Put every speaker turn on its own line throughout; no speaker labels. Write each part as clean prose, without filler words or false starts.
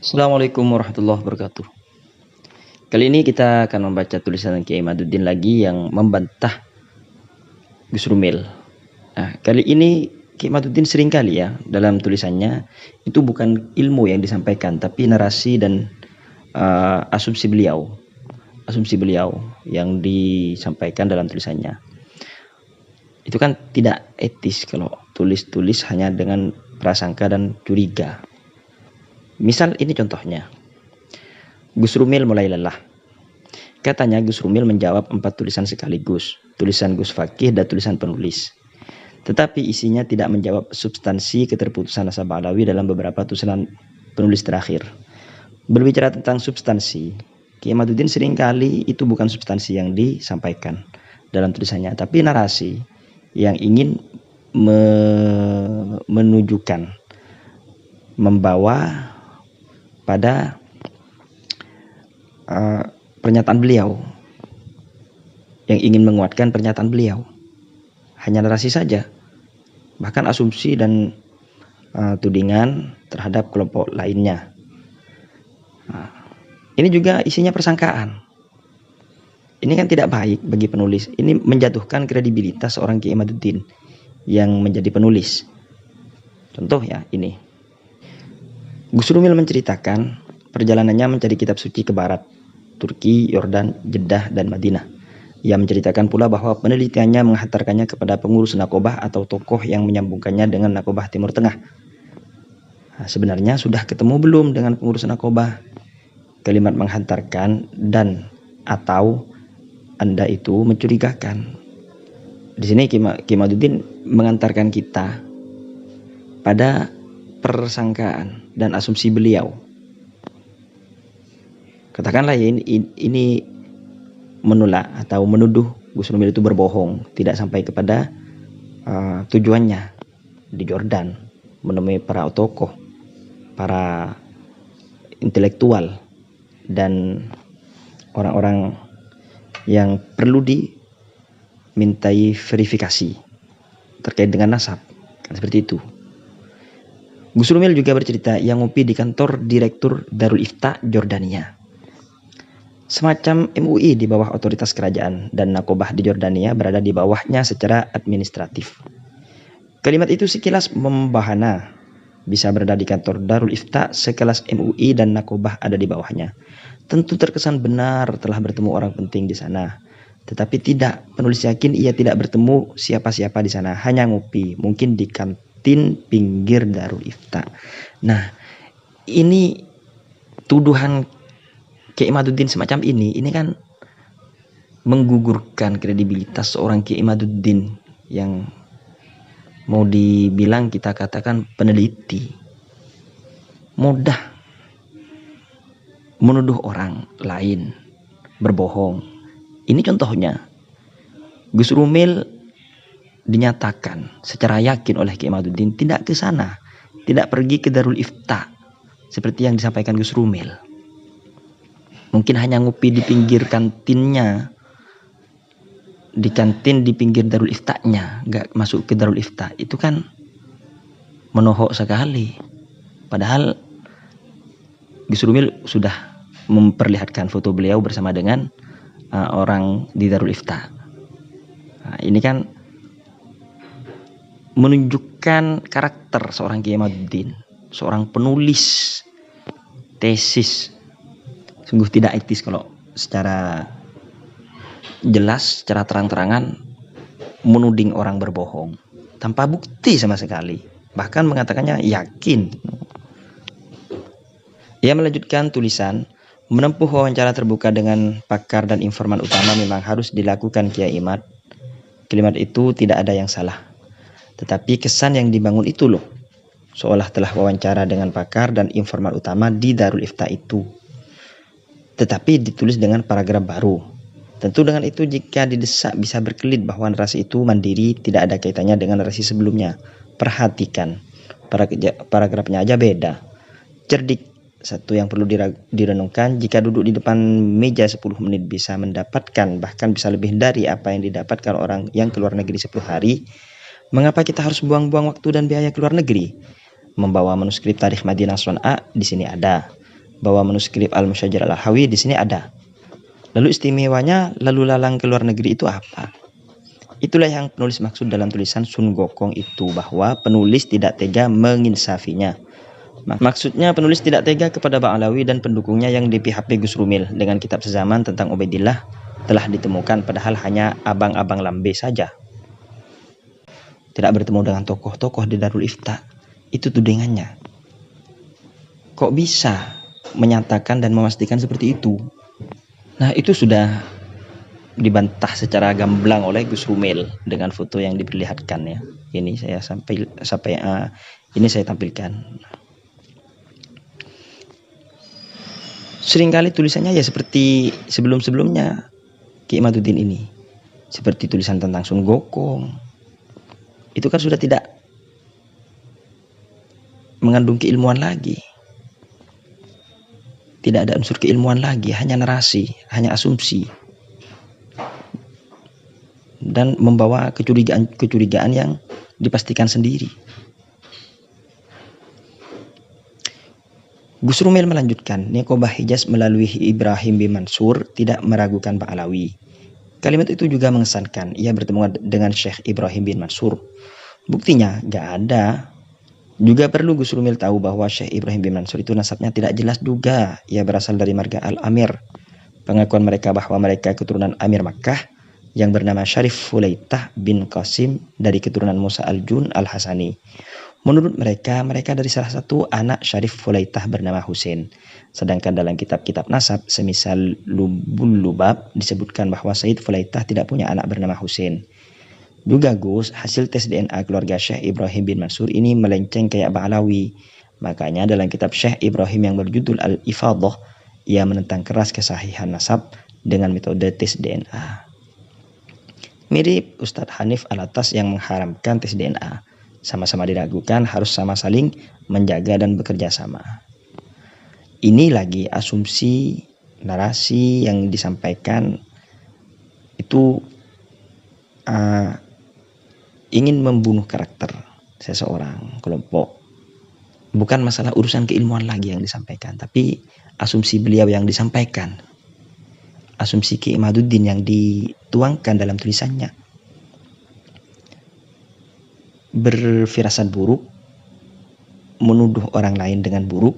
Assalamualaikum warahmatullahi wabarakatuh. Kali ini kita akan membaca tulisan Kiai Imaduddin lagi yang membantah Gus Rumil. Nah, kali ini Kiai Imaduddin sering kali ya dalam tulisannya itu bukan ilmu yang disampaikan, tapi narasi dan asumsi beliau. Asumsi beliau yang disampaikan dalam tulisannya. Itu kan tidak etis kalau tulis-tulis hanya dengan prasangka dan curiga. Misal ini contohnya. Gus Rumil mulai lelah. Katanya Gus Rumil menjawab 4 tulisan sekaligus. Tulisan Gus Fakih dan tulisan penulis. Tetapi isinya tidak menjawab substansi keterputusan nasabah Alawi dalam beberapa tulisan penulis terakhir. Berbicara tentang substansi, Kiai Imaduddin seringkali itu bukan substansi yang disampaikan dalam tulisannya, tapi narasi yang ingin menunjukkan, membawa pada pernyataan beliau, yang ingin menguatkan pernyataan beliau. Hanya narasi saja, bahkan asumsi dan tudingan terhadap kelompok lainnya. Ini juga isinya persangkaan. Ini kan tidak baik bagi penulis. Ini menjatuhkan kredibilitas seorang Kiai Imaduddin yang menjadi penulis. Contoh ya ini. Gus Rumil menceritakan perjalanannya mencari kitab suci ke barat, Turki, Yordan, Jeddah, dan Madinah. Ia menceritakan pula bahwa penelitiannya menghantarkannya kepada pengurus Nakobah atau tokoh yang menyambungkannya dengan Nakobah Timur Tengah. Nah, sebenarnya sudah ketemu belum dengan pengurus Nakobah? Kalimat menghantarkan dan atau Anda itu mencurigakan. Di sini Kiai Imaduddin mengantarkan kita pada persangkaan dan asumsi beliau. Katakanlah ya, ini menolak atau menuduh Gus Rumil itu berbohong, tidak sampai kepada tujuannya di Jordan, menemui para tokoh, para intelektual dan orang-orang yang perlu dimintai verifikasi terkait dengan nasab, kan seperti itu. Gus Rumil juga bercerita yang ngopi di kantor Direktur Darul Ifta Jordania, semacam MUI di bawah otoritas kerajaan, dan Nakobah di Jordania berada di bawahnya secara administratif. Kalimat itu sekilas membahana, bisa berada di kantor Darul Ifta sekelas MUI dan Nakobah ada di bawahnya. Tentu terkesan benar telah bertemu orang penting di sana. Tetapi tidak, penulis yakin ia tidak bertemu siapa-siapa di sana, hanya ngopi, mungkin di kantin pinggir Darul Ifta. Nah, ini tuduhan Kiai Imaduddin semacam ini kan menggugurkan kredibilitas seorang Kiai Imaduddin yang mau dibilang kita katakan peneliti. Mudah menuduh orang lain berbohong. Ini contohnya. Gus Rumil dinyatakan secara yakin oleh Kiai Imaduddin tidak ke sana, tidak pergi ke Darul Ifta seperti yang disampaikan Gus Rumil. Mungkin hanya ngopi di pinggir kantinnya, di kantin di pinggir Darul Ifta-nya, nggak masuk ke Darul Ifta. Itu kan menohok sekali. Padahal Gus Rumil sudah memperlihatkan foto beliau bersama dengan orang di Darul Ifta. Nah, ini kan menunjukkan karakter seorang Kiai Imaduddin, seorang penulis tesis. Sungguh tidak etis kalau secara jelas, secara terang-terangan menuding orang berbohong tanpa bukti sama sekali, bahkan mengatakannya yakin. Ia melanjutkan tulisan, menempuh wawancara terbuka dengan pakar dan informan utama memang harus dilakukan Kiai Imad. Kalimat itu tidak ada yang salah, tetapi kesan yang dibangun itu loh, seolah telah wawancara dengan pakar dan informan utama di Darul Ifta itu, tetapi ditulis dengan paragraf baru. Tentu dengan itu jika didesak bisa berkelit bahwa narasi itu mandiri, tidak ada kaitannya dengan narasi sebelumnya. Perhatikan, paragrafnya aja beda. Cerdik, satu yang perlu direnungkan, jika duduk di depan meja 10 menit bisa mendapatkan, bahkan bisa lebih dari apa yang didapatkan orang yang keluar negeri 10 hari, mengapa kita harus buang-buang waktu dan biaya keluar negeri? Membawa manuskrip Tarikh Madinah Son'a di sini ada. bahwa manuskrip Al-Mushajjar Al-Hawi di sini ada. Lalu istimewanya lalu lalang ke luar negeri itu apa? Itulah yang penulis maksud dalam tulisan Sun Gokong itu, bahwa penulis tidak tega menginsafinya. Maksudnya penulis tidak tega kepada Ba'alawi dan pendukungnya yang di PHP Gus Rumil dengan kitab sezaman tentang Ubaidillah telah ditemukan, padahal hanya abang-abang lambe saja. Tidak bertemu dengan tokoh-tokoh di Darul Ifta. Itu tudingannya. Kok bisa menyatakan dan memastikan seperti itu? Nah, itu sudah dibantah secara gamblang oleh Gus Rumil dengan foto yang diperlihatkan ya. Ini saya ini saya tampilkan. Seringkali tulisannya ya seperti sebelum-sebelumnya Ki Imaduddin ini. Seperti tulisan tentang Sun Gokong. Itu kan sudah tidak mengandung keilmuan lagi. Tidak ada unsur keilmuan lagi, hanya narasi, hanya asumsi. Dan membawa kecurigaan yang dipastikan sendiri. Gus Rumil melanjutkan, Niqobah Hijaz melalui Ibrahim bin Mansur tidak meragukan Ba'alawi. Kalimat itu juga mengesankan. Ia bertemu dengan Syekh Ibrahim bin Mansur. Buktinya gak ada. Juga perlu Gus Rumil tahu bahwa Syekh Ibrahim bin Mansur itu nasabnya tidak jelas juga. Ia berasal dari marga Al-Amir. Pengakuan mereka bahwa mereka keturunan Amir Makkah yang bernama Syarif Fulaitah bin Qasim dari keturunan Musa Al-Jun Al-Hasani. Menurut mereka dari salah satu anak Syarif Fulaitah bernama Husain. Sedangkan dalam kitab-kitab nasab semisal Lubul Lubab disebutkan bahwa Said Fulaitah tidak punya anak bernama Husain. Juga Gus, hasil tes DNA keluarga Syekh Ibrahim bin Mansur ini melenceng kayak Ba'alawi. Makanya dalam kitab Syekh Ibrahim yang berjudul Al-Ifadah, ia menentang keras kesahihan nasab dengan metode tes DNA. Mirip Ustadz Hanif Alatas yang mengharamkan tes DNA. Sama-sama diragukan, harus sama saling menjaga dan bekerja sama. Ini lagi asumsi, narasi yang disampaikan itu ingin membunuh karakter seseorang, kelompok. Bukan masalah urusan keilmuan lagi yang disampaikan, tapi asumsi beliau yang disampaikan. Asumsi Ki Imaduddin yang dituangkan dalam tulisannya. Berfirasat buruk, menuduh orang lain dengan buruk,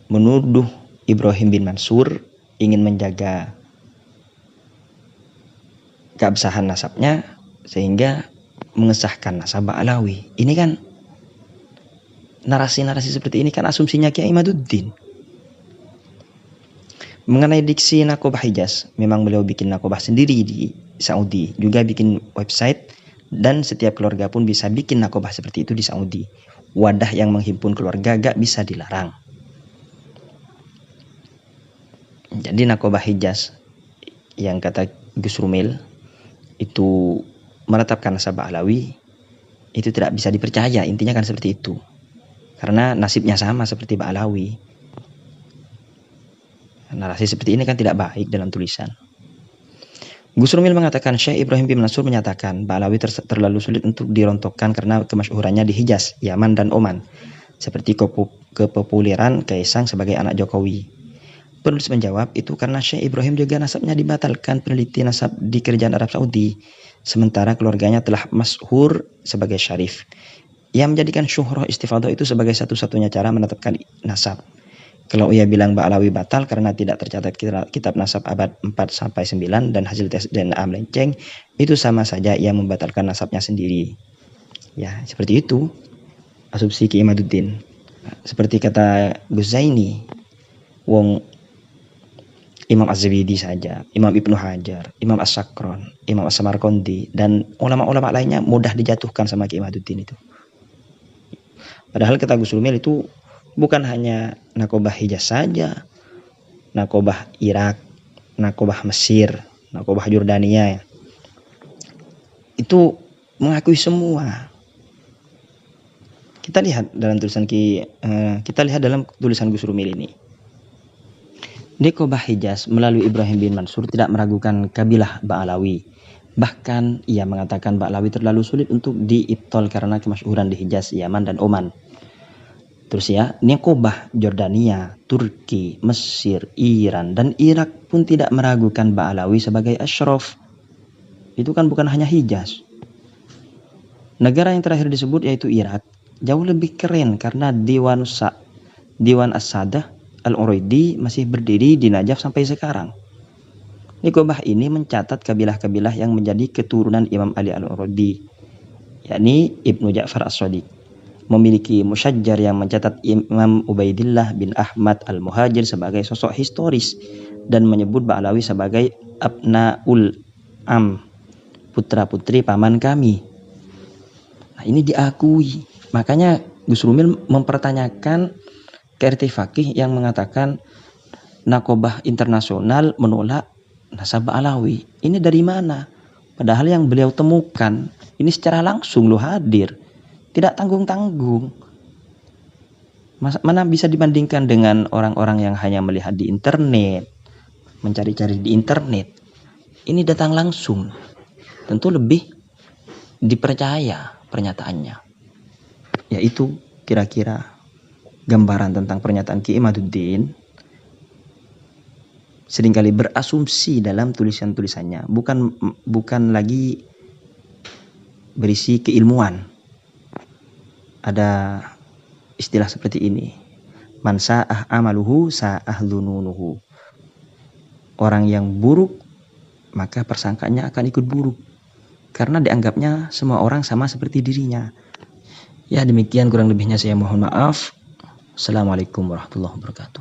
menuduh Ibrahim bin Mansur ingin menjaga keabsahan nasabnya sehingga mengesahkan nasab Ba'alawi. Ini kan narasi-narasi seperti ini kan asumsinya Kiai Imaduddin. Mengenai diksi Niqobah Hijaz, memang beliau bikin Niqobah sendiri di Saudi, juga bikin website, dan setiap keluarga pun bisa bikin Niqobah seperti itu di Saudi. Wadah yang menghimpun keluarga gak bisa dilarang. Jadi Niqobah Hijaz yang kata Gus Rumil itu menetapkan nasab Ba'alawi, itu tidak bisa dipercaya. Intinya kan seperti itu, karena nasibnya sama seperti Ba'alawi. Narasi seperti ini kan tidak baik dalam tulisan. Gus Rumil mengatakan Syekh Ibrahim bin Mansur menyatakan Ba'alawi terlalu sulit untuk dirontokkan karena kemasyhurannya di Hijaz, Yaman dan Oman, seperti kepopuleran Kaisang sebagai anak Jokowi. Penulis menjawab, itu karena Syekh Ibrahim juga nasabnya dibatalkan peneliti nasab di Kerajaan Arab Saudi, sementara keluarganya telah masyhur sebagai syarif. Ia menjadikan syuhrah istifadah itu sebagai satu-satunya cara menetapkan nasab. Kalau ia bilang Ba'alawi batal karena tidak tercatat kitab nasab abad 4-9 dan hasil tes DNA melenceng, itu sama saja ia membatalkan nasabnya sendiri. Ya, seperti itu asumsi Ki Imaduddin. Seperti kata Gus Zaini, wong Imam Az-Zabidi saja, Imam Ibnu Hajar, Imam As-Sakron, Imam As-Samarqandi, dan ulama-ulama lainnya mudah dijatuhkan sama Ki Imaduddin itu. Padahal kata Gus Rumil itu bukan hanya Niqobah Hijaz saja, Niqobah Irak, Niqobah Mesir, Niqobah Yordania, itu mengakui semua. Kita lihat dalam tulisan Gus Rumil ini. Niqobah Hijaz melalui Ibrahim bin Mansur tidak meragukan kabilah Ba'alawi. Bahkan ia mengatakan Ba'alawi terlalu sulit untuk diibtol karena kemasyhuran di Hijaz, Yaman dan Oman. Terus ya, Niqobah, Jordania, Turki, Mesir, Iran, dan Irak pun tidak meragukan Ba'alawi sebagai asyraf. Itu kan bukan hanya Hijaz. Negara yang terakhir disebut yaitu Irak, jauh lebih keren karena Diwan As-Sadah Al-Uraidi masih berdiri di Najaf sampai sekarang. Niqobah ini mencatat kabilah-kabilah yang menjadi keturunan Imam Ali Al-Uraidi, yakni Ibnu Ja'far As-Shadiq. Memiliki Musyajjar yang mencatat Imam Ubaidillah bin Ahmad Al-Muhajir sebagai sosok historis dan menyebut Ba'alawi sebagai Abnaul Am, putra-putri paman kami. Nah, ini diakui. Makanya Gus Rumil mempertanyakan KRT Fakih yang mengatakan Niqobah internasional menolak nasab Ba'alawi. Ini dari mana? Padahal yang beliau temukan ini secara langsung lo hadir. Tidak tanggung-tanggung. Mana bisa dibandingkan dengan orang-orang yang hanya melihat di internet, mencari-cari di internet. Ini datang langsung. Tentu lebih dipercaya pernyataannya. Yaitu kira-kira gambaran tentang pernyataan Ki Imaduddin. Seringkali berasumsi dalam tulisan-tulisannya. Bukan lagi berisi keilmuan. Ada istilah seperti ini. Man sa'ah amaluhu sa'ah dhununuhu. Orang yang buruk, maka persangkaannya akan ikut buruk. Karena dianggapnya semua orang sama seperti dirinya. Ya, demikian kurang lebihnya saya mohon maaf. Assalamualaikum warahmatullahi wabarakatuh.